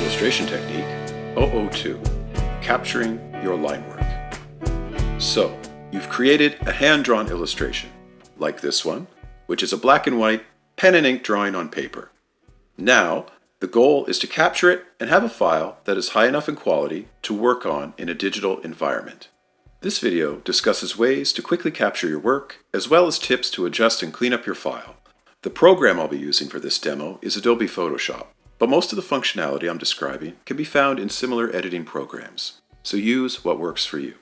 illustration technique, 002, capturing your line work. So, you've created a hand-drawn illustration, like this one, which is a black and white pen and ink drawing on paper. Now, the goal is to capture it and have a file that is high enough in quality to work on in a digital environment. This video discusses ways to quickly capture your work, as well as tips to adjust and clean up your file. The program I'll be using for this demo is Adobe Photoshop, but most of the functionality I'm describing can be found in similar editing programs, so use what works for you.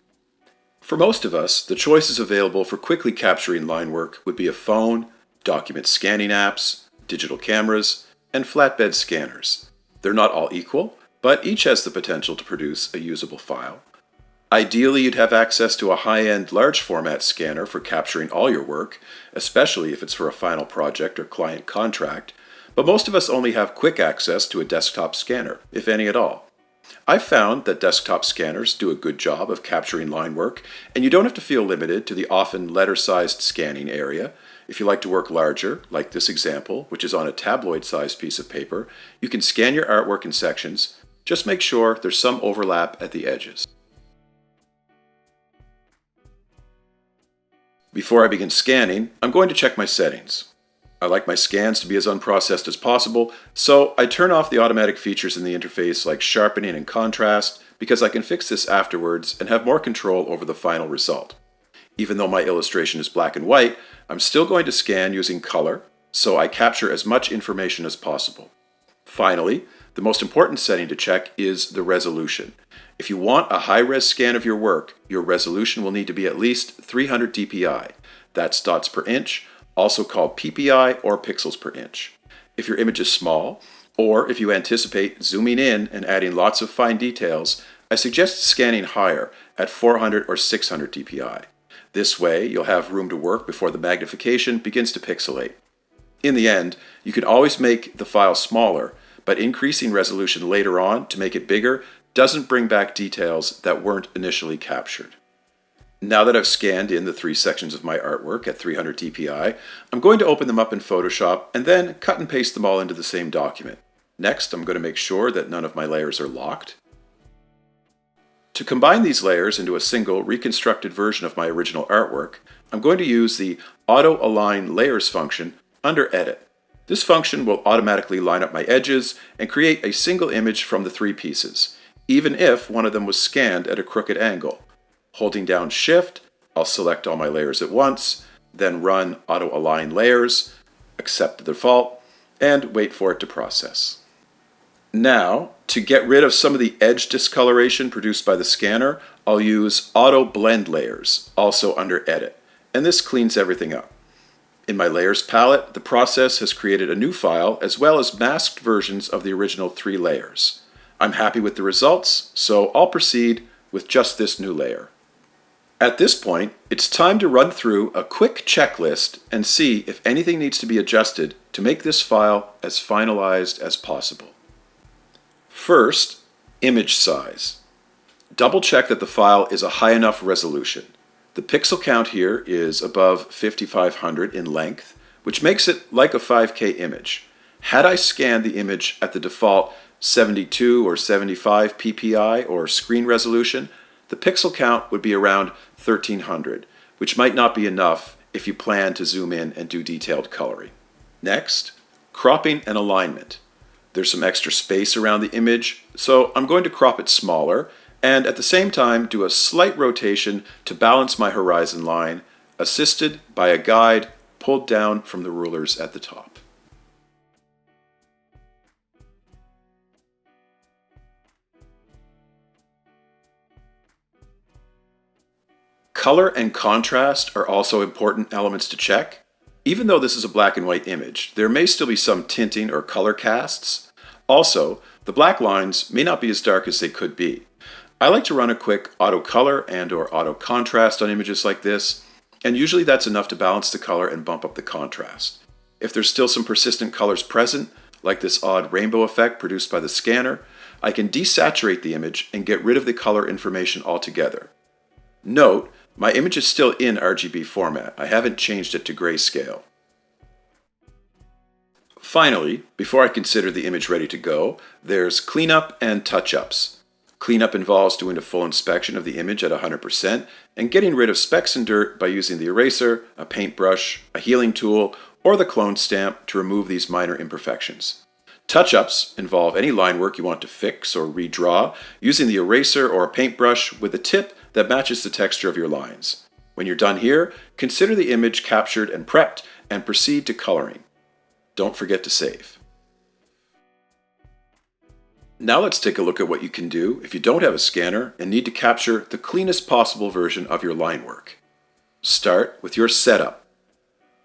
For most of us, the choices available for quickly capturing line work would be a phone, document scanning apps, digital cameras, and flatbed scanners. They're not all equal, but each has the potential to produce a usable file. Ideally, you'd have access to a high-end large format scanner for capturing all your work, especially if it's for a final project or client contract, but most of us only have quick access to a desktop scanner, if any at all. I've found that desktop scanners do a good job of capturing line work, and you don't have to feel limited to the often letter-sized scanning area. If you like to work larger, like this example, which is on a tabloid-sized piece of paper, you can scan your artwork in sections. Just make sure there's some overlap at the edges. Before I begin scanning, I'm going to check my settings. I like my scans to be as unprocessed as possible, so I turn off the automatic features in the interface like sharpening and contrast because I can fix this afterwards and have more control over the final result. Even though my illustration is black and white, I'm still going to scan using color, so I capture as much information as possible. Finally, the most important setting to check is the resolution. If you want a high-res scan of your work, your resolution will need to be at least 300 dpi. That's dots per inch, also called ppi or pixels per inch. If your image is small, or if you anticipate zooming in and adding lots of fine details, I suggest scanning higher at 400 or 600 dpi. This way, you'll have room to work before the magnification begins to pixelate. In the end, you can always make the file smaller, but increasing resolution later on to make it bigger doesn't bring back details that weren't initially captured. Now that I've scanned in the 3 sections of my artwork at 300 dpi, I'm going to open them up in Photoshop and then cut and paste them all into the same document. Next, I'm going to make sure that none of my layers are locked. To combine these layers into a single reconstructed version of my original artwork, I'm going to use the Auto Align Layers function under Edit. This function will automatically line up my edges and create a single image from the 3 pieces, even if one of them was scanned at a crooked angle. Holding down Shift, I'll select all my layers at once, then run Auto Align Layers, accept the default, and wait for it to process. Now, to get rid of some of the edge discoloration produced by the scanner, I'll use Auto Blend Layers, also under Edit, and this cleans everything up. In my Layers palette, the process has created a new file as well as masked versions of the original 3 layers. I'm happy with the results, so I'll proceed with just this new layer. At this point, it's time to run through a quick checklist and see if anything needs to be adjusted to make this file as finalized as possible. First, image size. Double check that the file is a high enough resolution. The pixel count here is above 5500 in length, which makes it like a 5K image. Had I scanned the image at the default 72 or 75 ppi or screen resolution, the pixel count would be around 1300, which might not be enough if you plan to zoom in and do detailed coloring. Next, cropping and alignment. There's some extra space around the image, so I'm going to crop it smaller and at the same time do a slight rotation to balance my horizon line, assisted by a guide pulled down from the rulers at the top. Color and contrast are also important elements to check. Even though this is a black and white image, there may still be some tinting or color casts. Also, the black lines may not be as dark as they could be. I like to run a quick auto color and or auto contrast on images like this, and usually that's enough to balance the color and bump up the contrast. If there's still some persistent colors present, like this odd rainbow effect produced by the scanner, I can desaturate the image and get rid of the color information altogether. Note, my image is still in RGB format. I haven't changed it to grayscale. Finally, before I consider the image ready to go, there's cleanup and touch-ups. Cleanup involves doing a full inspection of the image at 100% and getting rid of specks and dirt by using the eraser, a paintbrush, a healing tool, or the clone stamp to remove these minor imperfections. Touch-ups involve any line work you want to fix or redraw using the eraser or a paintbrush with a tip that matches the texture of your lines. When you're done here, consider the image captured and prepped and proceed to coloring. Don't forget to save. Now let's take a look at what you can do if you don't have a scanner and need to capture the cleanest possible version of your line work. Start with your setup.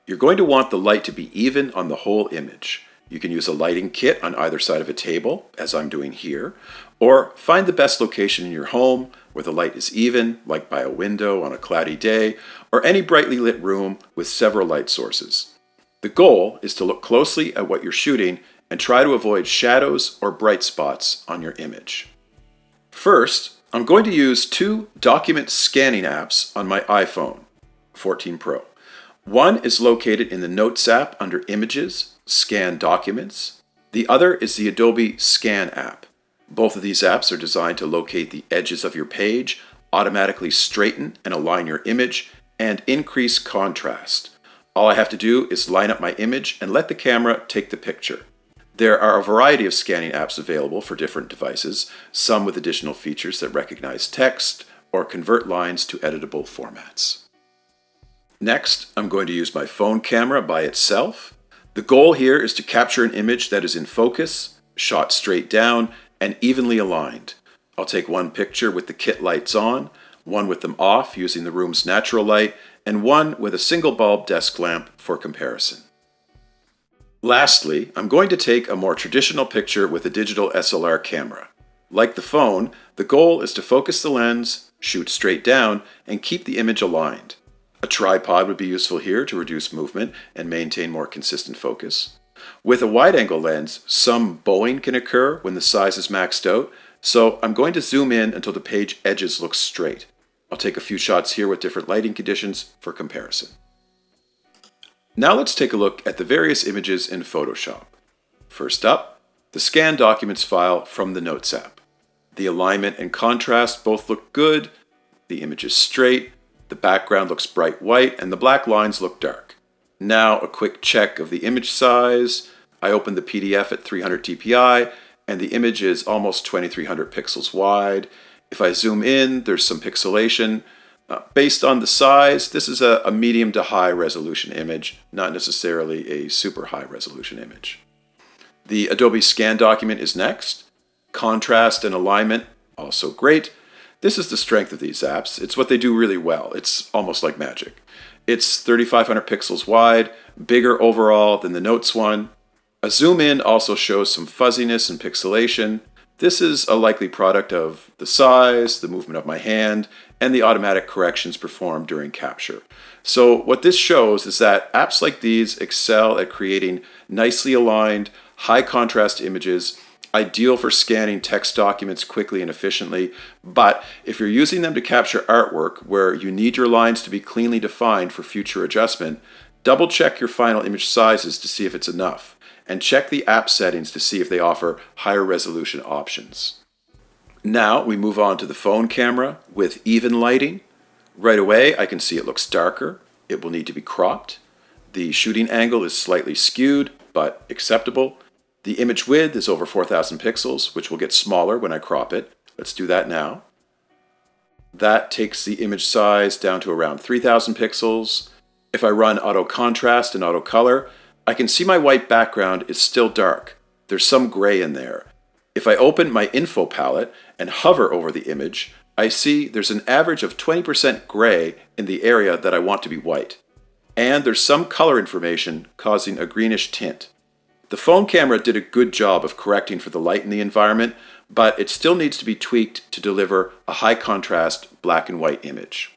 You're going to want the light to be even on the whole image. You can use a lighting kit on either side of a table, as I'm doing here, or find the best location in your home where the light is even, like by a window on a cloudy day, or any brightly lit room with several light sources. The goal is to look closely at what you're shooting and try to avoid shadows or bright spots on your image. First, I'm going to use two document scanning apps on my iPhone 14 Pro. One is located in the Notes app under Images, Scan Documents. The other is the Adobe Scan app. Both of these apps are designed to locate the edges of your page, automatically straighten and align your image, and increase contrast. All I have to do is line up my image and let the camera take the picture. There are a variety of scanning apps available for different devices, some with additional features that recognize text or convert lines to editable formats. Next, I'm going to use my phone camera by itself. The goal here is to capture an image that is in focus, shot straight down, and evenly aligned. I'll take one picture with the kit lights on, one with them off using the room's natural light, and one with a single bulb desk lamp for comparison. Lastly, I'm going to take a more traditional picture with a digital SLR camera. Like the phone, the goal is to focus the lens, shoot straight down, and keep the image aligned. A tripod would be useful here to reduce movement and maintain more consistent focus. With a wide-angle lens, some bowing can occur when the size is maxed out, so I'm going to zoom in until the page edges look straight. I'll take a few shots here with different lighting conditions for comparison. Now let's take a look at the various images in Photoshop. First up, the Scan Documents file from the Notes app. The alignment and contrast both look good, the image is straight, the background looks bright white, and the black lines look dark. Now a quick check of the image size. I opened the PDF at 300 dpi, and the image is almost 2300 pixels wide. If I zoom in, there's some pixelation. Based on the size, this is a medium to high resolution image, not necessarily a super high resolution image. The Adobe Scan document is next. Contrast and alignment, also great. This is the strength of these apps. It's what they do really well. It's almost like magic. It's 3500 pixels wide, bigger overall than the Notes one. A zoom in also shows some fuzziness and pixelation. This is a likely product of the size, the movement of my hand, and the automatic corrections performed during capture. So what this shows is that apps like these excel at creating nicely aligned, high contrast images, ideal for scanning text documents quickly and efficiently. But if you're using them to capture artwork where you need your lines to be cleanly defined for future adjustment, double check your final image sizes to see if it's enough, and check the app settings to see if they offer higher resolution options. Now we move on to the phone camera with even lighting. Right away I can see it looks darker. It will need to be cropped. The shooting angle is slightly skewed, but acceptable. The image width is over 4000 pixels, which will get smaller when I crop it. Let's do that now. That takes the image size down to around 3000 pixels. If I run auto contrast and auto color, I can see my white background is still dark. There's some gray in there. If I open my info palette and hover over the image, I see there's an average of 20% gray in the area that I want to be white. And there's some color information causing a greenish tint. The phone camera did a good job of correcting for the light in the environment, but it still needs to be tweaked to deliver a high contrast black and white image.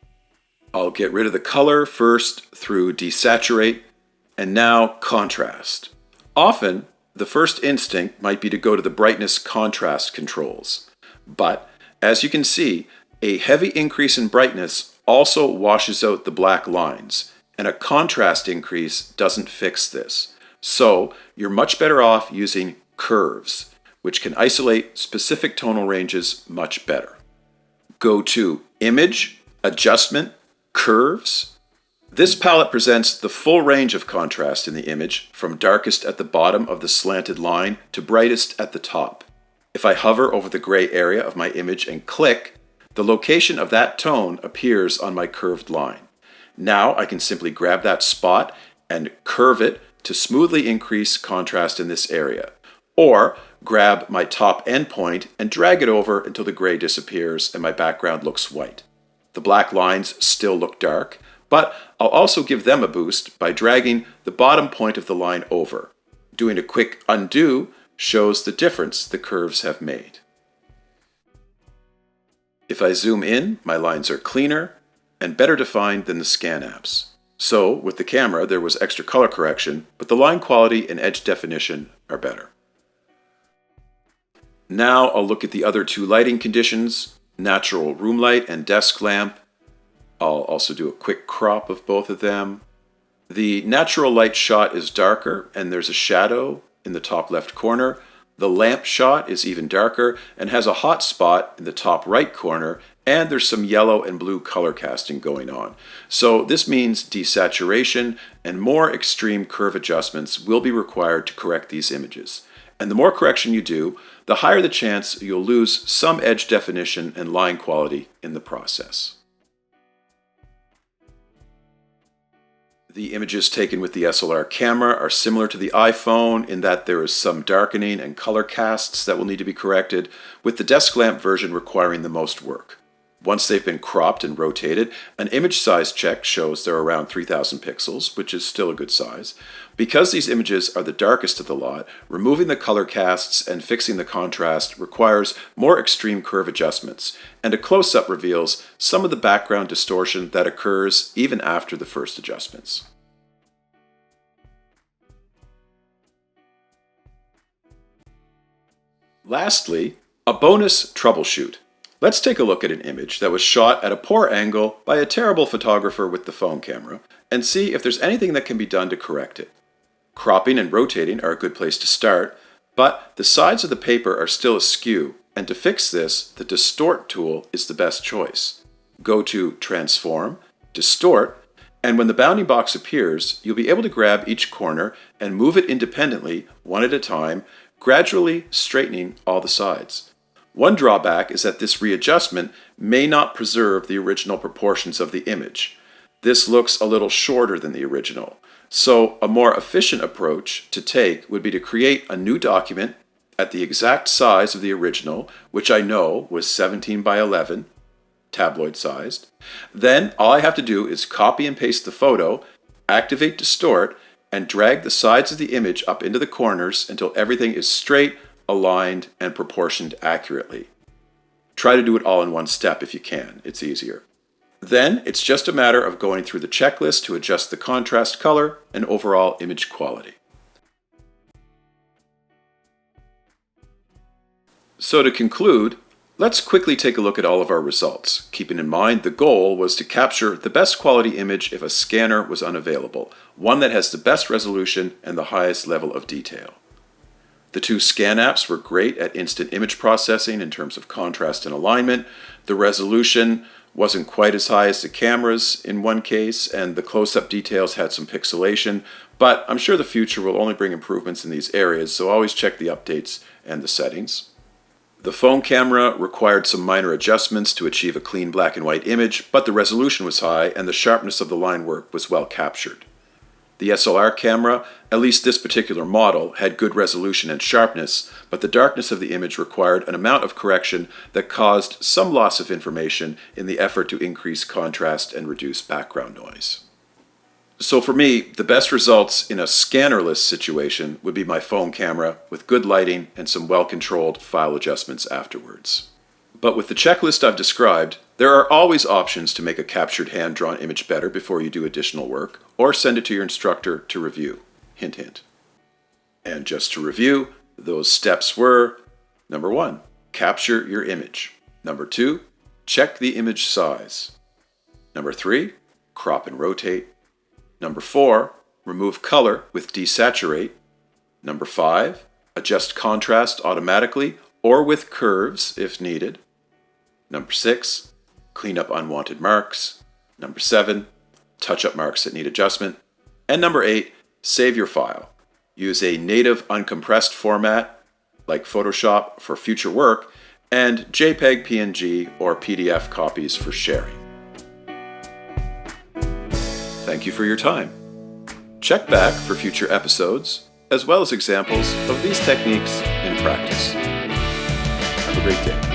I'll get rid of the color first through desaturate, and now contrast. Often, the first instinct might be to go to the brightness contrast controls, but as you can see, a heavy increase in brightness also washes out the black lines, and a contrast increase doesn't fix this. So you're much better off using curves, which can isolate specific tonal ranges much better. Go to Image, Adjustment, Curves. This palette presents the full range of contrast in the image, from darkest at the bottom of the slanted line to brightest at the top. If I hover over the gray area of my image and click, the location of that tone appears on my curved line. Now I can simply grab that spot and curve it to smoothly increase contrast in this area. Or grab my top endpoint and drag it over until the gray disappears and my background looks white. The black lines still look dark, but I'll also give them a boost by dragging the bottom point of the line over. Doing a quick undo shows the difference the curves have made. If I zoom in, my lines are cleaner and better defined than the scan apps. So with the camera there was extra color correction, but the line quality and edge definition are better. Now I'll look at the other two lighting conditions, natural room light and desk lamp. I'll also do a quick crop of both of them. The natural light shot is darker and there's a shadow in the top left corner. The lamp shot is even darker and has a hot spot in the top right corner, and there's some yellow and blue color casting going on. So this means desaturation and more extreme curve adjustments will be required to correct these images. And the more correction you do, the higher the chance you'll lose some edge definition and line quality in the process. The images taken with the SLR camera are similar to the iPhone in that there is some darkening and color casts that will need to be corrected, with the desk lamp version requiring the most work. Once they've been cropped and rotated, an image size check shows they're around 3000 pixels, which is still a good size. Because these images are the darkest of the lot, removing the color casts and fixing the contrast requires more extreme curve adjustments, and a close-up reveals some of the background distortion that occurs even after the first adjustments. Lastly, a bonus troubleshoot. Let's take a look at an image that was shot at a poor angle by a terrible photographer with the phone camera and see if there's anything that can be done to correct it. Cropping and rotating are a good place to start, but the sides of the paper are still askew, and to fix this, the Distort tool is the best choice. Go to Transform, Distort, and when the bounding box appears, you'll be able to grab each corner and move it independently, one at a time, gradually straightening all the sides. One drawback is that this readjustment may not preserve the original proportions of the image. This looks a little shorter than the original. So a more efficient approach to take would be to create a new document at the exact size of the original, which I know was 17 by 11, tabloid sized. Then all I have to do is copy and paste the photo, activate Distort, and drag the sides of the image up into the corners until everything is straight, aligned, and proportioned accurately. Try to do it all in one step if you can, it's easier. Then it's just a matter of going through the checklist to adjust the contrast, color, and overall image quality. So to conclude, let's quickly take a look at all of our results, keeping in mind the goal was to capture the best quality image if a scanner was unavailable, one that has the best resolution and the highest level of detail. The two scan apps were great at instant image processing in terms of contrast and alignment. The resolution wasn't quite as high as the cameras in one case, and the close-up details had some pixelation, but I'm sure the future will only bring improvements in these areas, so always check the updates and the settings. The phone camera required some minor adjustments to achieve a clean black and white image, but the resolution was high and the sharpness of the line work was well captured. The SLR camera, at least this particular model, had good resolution and sharpness, but the darkness of the image required an amount of correction that caused some loss of information in the effort to increase contrast and reduce background noise. So for me, the best results in a scannerless situation would be my phone camera with good lighting and some well-controlled file adjustments afterwards. But with the checklist I've described, there are always options to make a captured hand-drawn image better before you do additional work, or send it to your instructor to review. Hint, hint. And just to review, those steps were: number 1, capture your image. Number 2, check the image size. Number 3, crop and rotate. Number 4, remove color with desaturate. Number 5, adjust contrast automatically or with curves if needed. Number 6, clean up unwanted marks. Number 7, touch up marks that need adjustment. And number 8, save your file. Use a native uncompressed format like Photoshop for future work and JPEG, PNG, or PDF copies for sharing. Thank you for your time. Check back for future episodes, as well as examples of these techniques in practice. Have a great day.